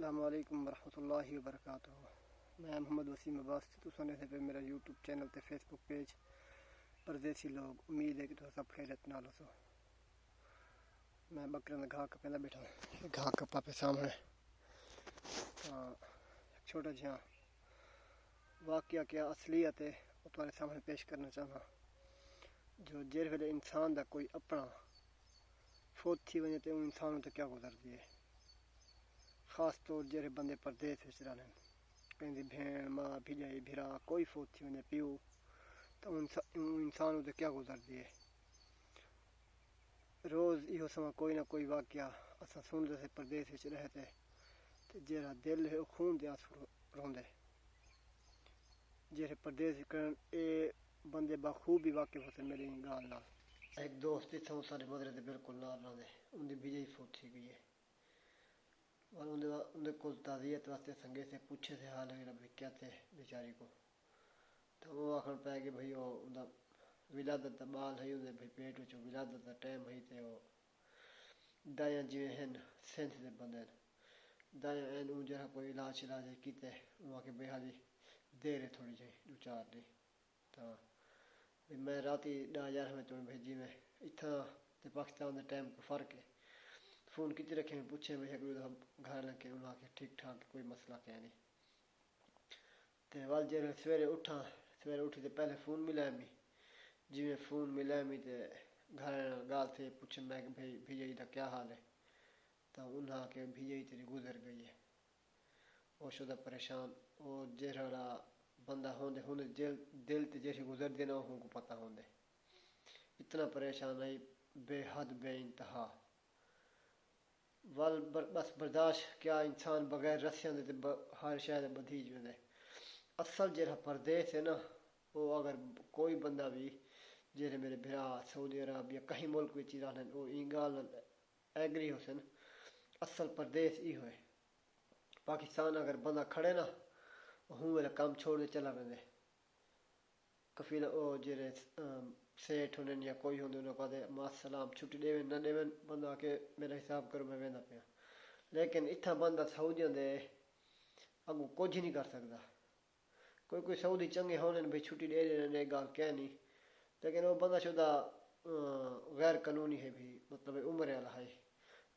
السلام علیکم ورحمۃ اللہ وبرکاتہ۔ میں محمد وسیم عباس تو سنے سے پہ میرا یوٹیوب چینل تے فیس بک پیج پردیسی لوگ امید ہے کہ تو سب خیرت نال ہو۔ میں بکرے میں گھا کپے بیٹھا ہوں، گھا کپا پہ سامنے ایک چھوٹا جہاں واقعہ کیا اصلیت ہے وہ تمہارے سامنے پیش کرنا چاہنا، جو جیر ویلے انسان دا کوئی اپنا فوت تھی وجہ تے انسان تے کیا گزرتی ہے، خاص طور جہے بندے پردیس وچ رہنے، کہیں بھین ماں بھیجائی بھرا کوئی فوت تھی وجہ پیو تو انسان تے کیا گزرتی ہے۔ روز یہ سما کوئی نہ کوئی واقعہ اساں سنتے سے پردیس وچ رہتے تے جہاں دل ہے وہ خون دے آنسو روندے، جہے پردیس کرن اے بندے بخوبی واقف ہوتے میری گال نال۔ ایک دوست اتھوں سارے مدرے دے بالکل نال رہندے، ان دی بیجائی فوت تھی گئی ہے، اور ان کو تعزیت واسطے سنگے سے پوچھے سے حال ہے رب کیا تھے بیچاری کو، تو وہ آخر پہ کہ بھئی وہ ان دا ولادت دا بال ہے، ان دے پیٹ وچ ولادت دا ٹائم ہے، تے وہ دائیاں جویں ہیں سینس دے بندے دائیاں ہیں ان جہاں کوئی علاج کیتے وہاں کے بے حالی دیر ہے تھوڑی جہی دو چار دی، تو میں راتی 10:11 میں تمہیں بھیجی میں اتھاں تے پاکستان دے ٹائم کو فرق ہے، فون کیتے رکھے میں پوچھے میں گھر لگے انہوں نے ٹھیک ٹھاک کوئی مسئلہ کیا نہیں، تے وال جے سویرے اٹھی تے پہلے فون ملا میں جی میں فون ملا میں تے گھر گال تھے پوچھے میں کہ بھائی بھیجائی دا کیا حال ہے، تو انہاں کہ بھیجائی تیری گزر گئی ہے، وہ شدہ پریشان، وہ جہاں بندہ ہوندے دل تے جیسے گزر دے نا وہ کو پتہ ہوندے، اتنا پریشان ہے بے حد بے انتہا، بس برداشت کیا انسان بغیر رسیاں دے ہر شاید بدھیج ویندے۔ اصل جہاں پردیس ہے نا وہ اگر کوئی بندہ بھی جہاں میرے بھرا سعودی عرب یا کہیں ملک وچ ہی رہنے وہ این گال ایگری ہو سن، اصل پردیس ہی ہوئے، پاکستان اگر بندہ کھڑے نا ہوں میرا کام چھوڑ دے چلا رہے کفیلہ او جہے سیٹھ ہونے یا کوئی ہوندے انہوں کہا دے ماں السلام چھٹی دے نہ دے بندہ کہ میرا حساب کرو میں ویندہ پیا، لیکن اتھا بندہ سعودیاں دے اگوں کچھ نہیں کر سکتا، کوئی سعودی چنگے ہونے بھئی چھٹی دے دینے گال کیا نہیں، لیکن وہ بندہ شدہ غیر قانونی ہے بھی مطلب عمر والا ہے،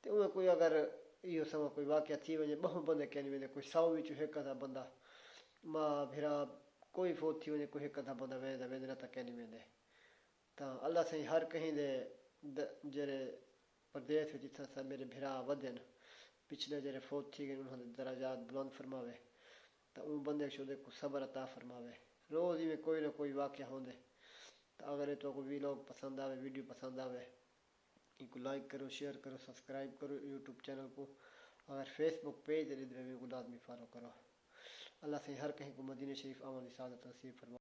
تو انہیں کوئی اگر یہ سما کوئی واقعہ تھی وجہ بہت بندے کہنے ویندے کوئی 100 وچ ایک آدھا بندہ ماں بھرا کوئی فوت تھی وجہ کوئی ایک آدھا بندہ ویندہ تک کہنے ویندے، تو اللہ سے ہر کہیں دے جڑے پردیس وچ جتھاں سا میرے بھرا ودن پچھلے جڑے فوت تھی گئے انہوں نے درجات بلند فرماوے، تو ان بندے شدے کو صبر عطا فرماوے، روز ہی میں کوئی نہ کوئی واقعہ ہوندے، تو اگر تو کوئی ویلوگ پسند آوے ویڈیو پسند آوے ان کو لائک کرو شیئر کرو سبسکرائب کرو یوٹیوب چینل کو، اگر فیس بک پیج دے کو لازمی فالو کرو، اللہ سے ہر کہیں کو مدینہ شریف آمد سعادت نصیب فرماوے۔